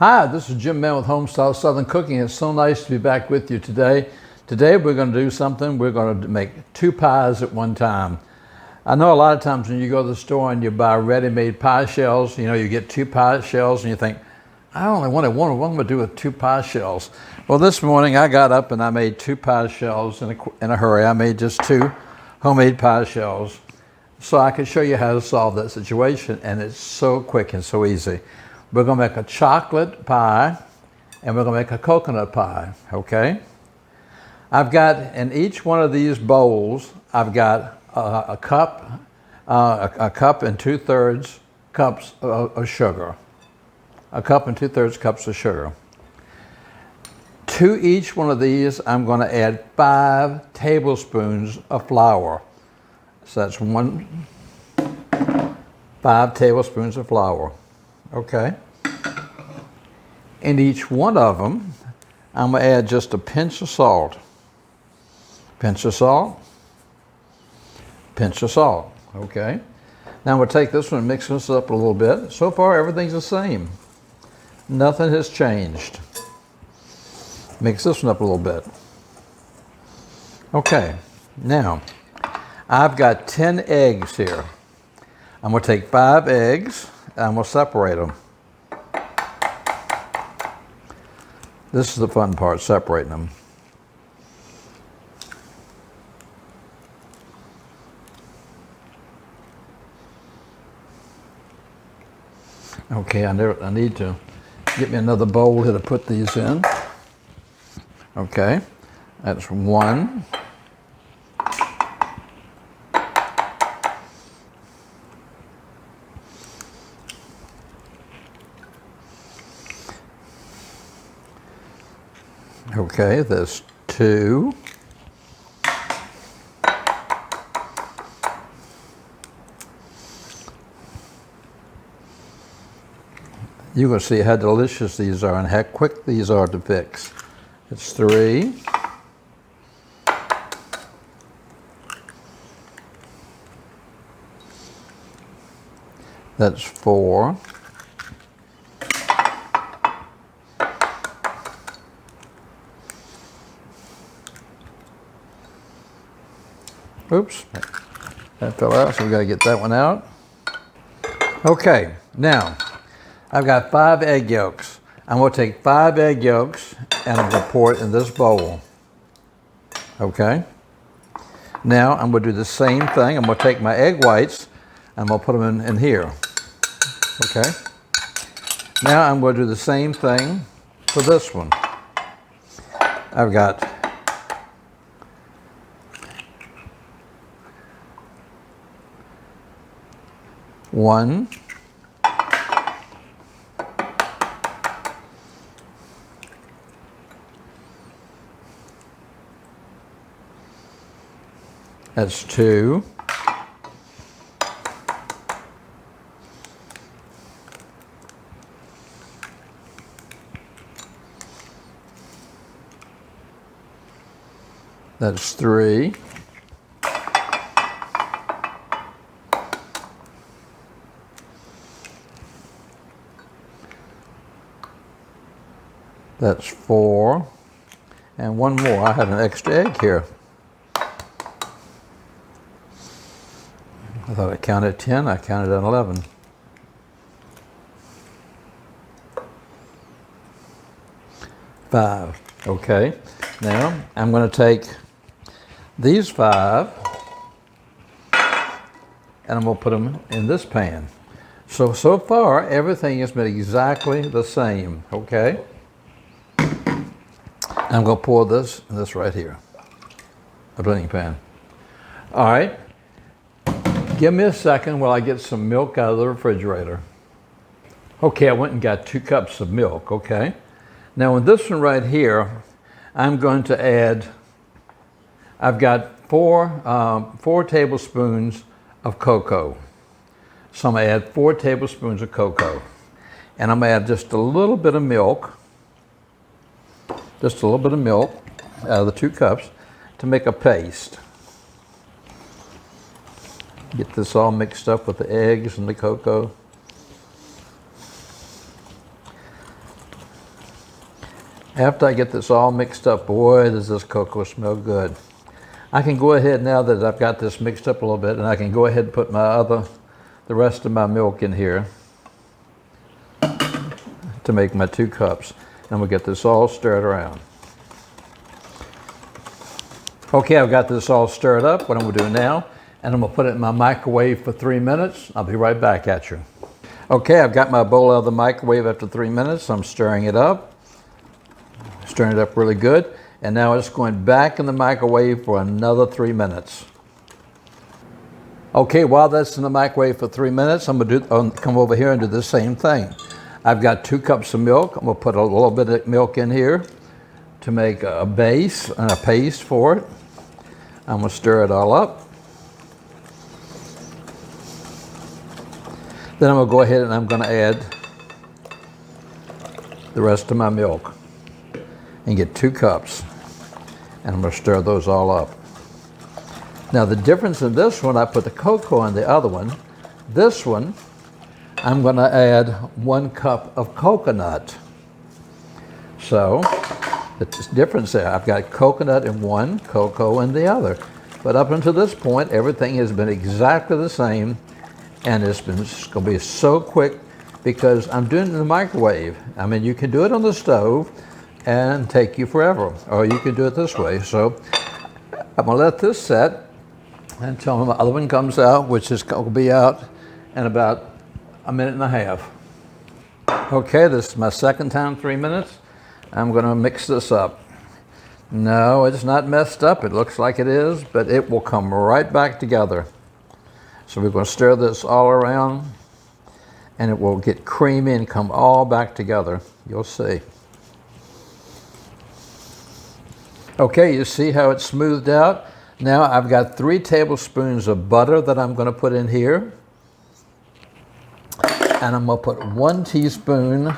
Hi, this is Jim Mann with Homestyle Southern Cooking. It's so nice to be back with you today. Today we're going to do something. We're going to make 2 pies at one time. I know a lot of times when you go to the store and you buy ready-made pie shells, you get 2 pie shells and you think, I only wanted one. What am I going to do with 2 pie shells? Well, this morning I got up and I made 2 pie shells in a hurry. I made just 2 homemade pie shells so I could show you how to solve that situation, and it's so quick and so easy. We're going to make a chocolate pie and we're going to make a coconut pie, okay? I've got in each one of these bowls, I've got a cup and 2/3 cups of sugar. A cup and 2/3 cups of sugar. To each one of these, I'm going to add 5 tablespoons of flour. So that's 5 tablespoons of flour. Okay. In each one of them, I'm going to add just a pinch of salt. Pinch of salt. Pinch of salt. Okay. Now I'm going to take this one and mix this up a little bit. So far, everything's the same. Nothing has changed. Mix this one up a little bit. Okay. Now, I've got 10 eggs here. I'm going to take 5 eggs. And we'll separate them. This is the fun part, separating them. Okay, I need to get me another bowl here to put these in. Okay, that's 1. Okay, there's 2. You're going to see how delicious these are and how quick these are to fix. It's 3. That's 4. Oops, that fell out, so we've got to get that one out. Okay, now, I've got 5 egg yolks. I'm going to take 5 egg yolks and I'm going to pour it in this bowl. Okay? Now, I'm going to do the same thing. I'm going to take my egg whites and I'm going to put them in here. Okay? Now, I'm going to do the same thing for this one. I've got 1, 2, that's 3, that's 4, and 1 more. I have an extra egg here. I thought I counted 10, I counted 11. Five. Okay. Now I'm going to take these 5 and I'm going to put them in this pan. So far everything has been exactly the same. Okay. I'm going to pour this in this right here, a blending pan. All right. Give me a second while I get some milk out of the refrigerator. Okay, I went and got 2 cups of milk, okay? Now in this one right here, I'm going to add, I've got 4 tablespoons of cocoa. So I'm going to add 4 tablespoons of cocoa. And I'm going to add just a little bit of milk, out of the 2 cups to make a paste. Get this all mixed up with the eggs and the cocoa. After I get this all mixed up, boy, does this cocoa smell good. I can go ahead now that I've got this mixed up a little bit, and I can go ahead and put the rest of my milk in here to make my 2 cups. And we'll get this all stirred around. Okay, I've got this all stirred up. What I'm gonna do now, and I'm gonna put it in my microwave for 3 minutes. I'll be right back at you. Okay, I've got my bowl out of the microwave after 3 minutes. I'm stirring it up really good. And now it's going back in the microwave for another 3 minutes. Okay, while that's in the microwave for 3 minutes, I'm gonna come over here and do the same thing. I've got 2 cups of milk. I'm gonna put a little bit of milk in here to make a base and a paste for it. I'm gonna stir it all up. Then I'm gonna go ahead and I'm gonna add the rest of my milk and get 2 cups. And I'm gonna stir those all up. Now the difference in this one, I put the cocoa in the other one. This one, I'm gonna add 1 cup of coconut. So, the difference there, I've got coconut in one, cocoa in the other. But up until this point, everything has been exactly the same, and it's gonna be so quick because I'm doing it in the microwave. I mean, you can do it on the stove and take you forever, or you can do it this way. So, I'm gonna let this set until my other one comes out, which is gonna be out in about a minute and a half. Okay, this is my second time, 3 minutes. I'm gonna mix this up. No, it's not messed up. It looks like it is, but it will come right back together. So we're gonna stir this all around and it will get creamy and come all back together. You'll see. Okay, you see how it's smoothed out? Now I've got 3 tablespoons of butter that I'm gonna put in here. And I'm gonna put 1 teaspoon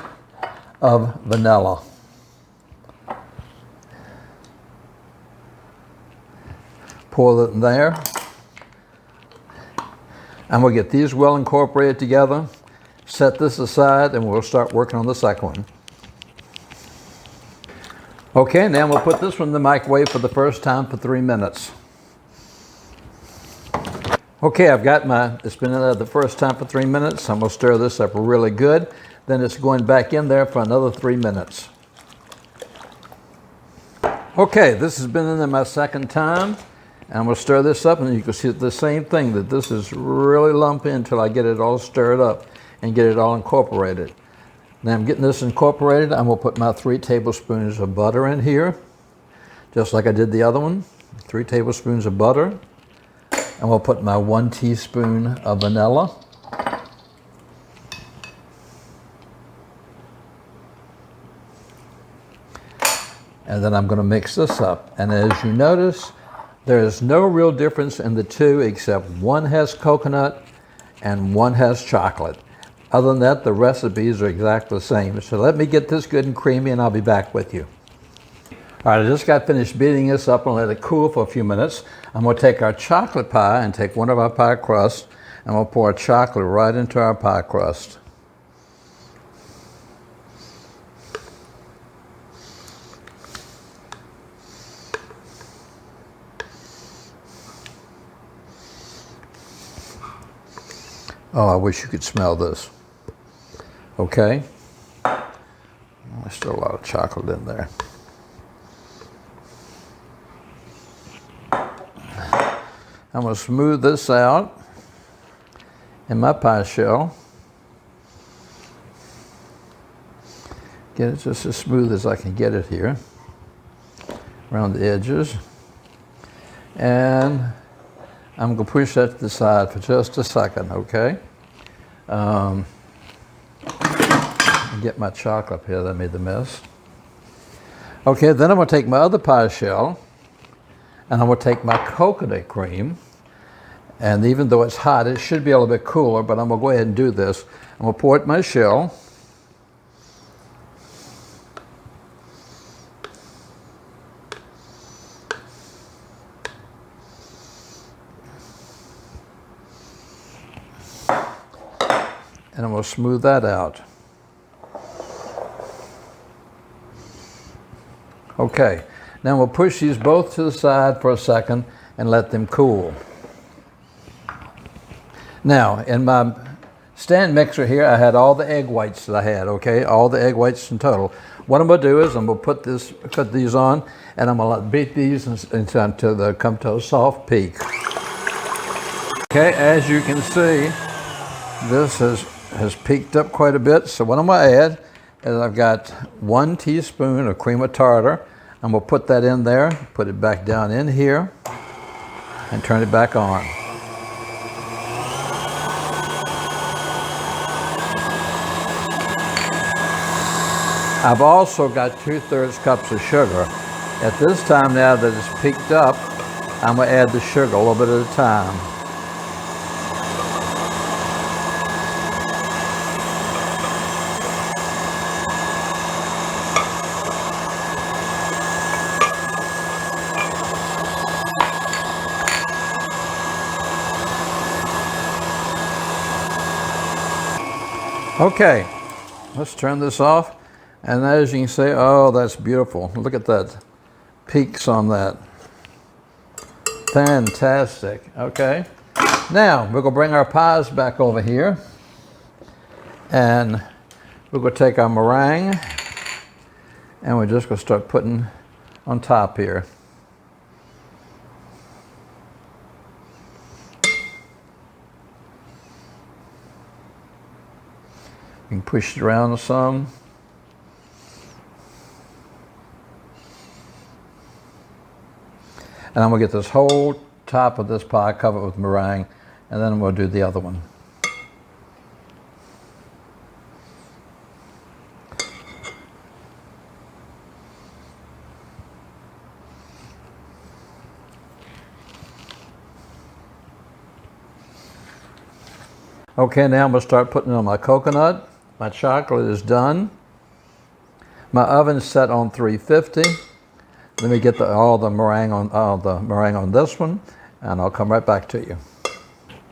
of vanilla. Pour it in there. And we'll get these well incorporated together. Set this aside and we'll start working on the second one. Okay, now we'll put this one in the microwave for the first time for 3 minutes. Okay, it's been in there the first time for 3 minutes. I'm gonna stir this up really good. Then it's going back in there for another 3 minutes. Okay, this has been in there my second time. And I'm gonna stir this up and you can see the same thing, that this is really lumpy until I get it all stirred up and get it all incorporated. Now I'm getting this incorporated. I'm gonna put my 3 tablespoons of butter in here, just like I did the other one. 3 tablespoons of butter. And we'll put my 1 teaspoon of vanilla. And then I'm going to mix this up. And as you notice, there is no real difference in the 2 except one has coconut and one has chocolate. Other than that, the recipes are exactly the same. So let me get this good and creamy and I'll be back with you. All right, I just got finished beating this up and let it cool for a few minutes. I'm gonna take our chocolate pie and take one of our pie crusts and we'll pour chocolate right into our pie crust. Oh, I wish you could smell this. Okay. There's still a lot of chocolate in there. I'm going to smooth this out in my pie shell. Get it just as smooth as I can get it here around the edges. And I'm going to push that to the side for just a second, okay? Get my chocolate up here, that made the mess. Okay, then I'm going to take my other pie shell and I'm going to take my coconut cream. And even though it's hot, it should be a little bit cooler, but I'm going to go ahead and do this. I'm going to pour it in my shell. And I'm going to smooth that out. Okay, now we'll push these both to the side for a second and let them cool. Now, in my stand mixer here, I had all the egg whites that I had, okay? All the egg whites in total. What I'm gonna do is I'm gonna put these on, and I'm gonna beat these until they come to a soft peak. Okay, as you can see, this has peaked up quite a bit. So what I'm gonna add is I've got 1 teaspoon of cream of tartar. I'm gonna put that in there, put it back down in here, and turn it back on. I've also got 2/3 cups of sugar. At this time now that it's peaked up, I'm gonna add the sugar a little bit at a time. Okay, let's turn this off. And as you can see, oh, that's beautiful. Look at that, peaks on that. Fantastic, okay. Now, we're gonna bring our pies back over here. And we're gonna take our meringue and we're just gonna start putting on top here. You can push it around some. And I'm gonna get this whole top of this pie covered with meringue, and then we'll do the other one. Okay, now I'm gonna start putting on my coconut. My chocolate is done. My oven's set on 350. Let me get all the meringue on this one, and I'll come right back to you.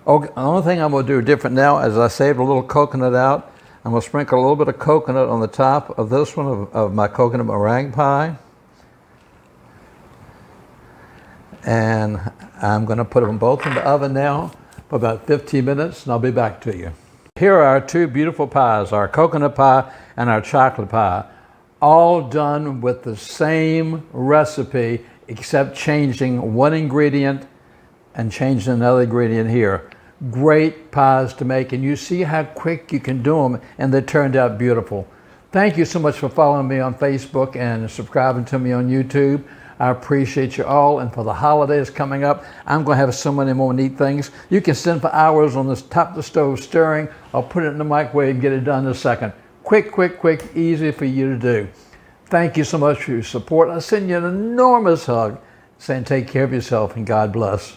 Okay, the only thing I'm going to do different now is I saved a little coconut out. I'm going to sprinkle a little bit of coconut on the top of this one of my coconut meringue pie, and I'm going to put them both in the oven now for about 15 minutes, and I'll be back to you. Here are our 2 beautiful pies, our coconut pie and our chocolate pie. All done with the same recipe, except changing one ingredient and changing another ingredient here. Great pies to make, and you see how quick you can do them, and they turned out beautiful. Thank you so much for following me on Facebook and subscribing to me on YouTube. I appreciate you all, and for the holidays coming up, I'm going to have so many more neat things. You can sit for hours on the top of the stove stirring. I'll put it in the microwave and get it done in a second. Quick, quick, quick, easy for you to do. Thank you so much for your support. I send you an enormous hug saying take care of yourself and God bless.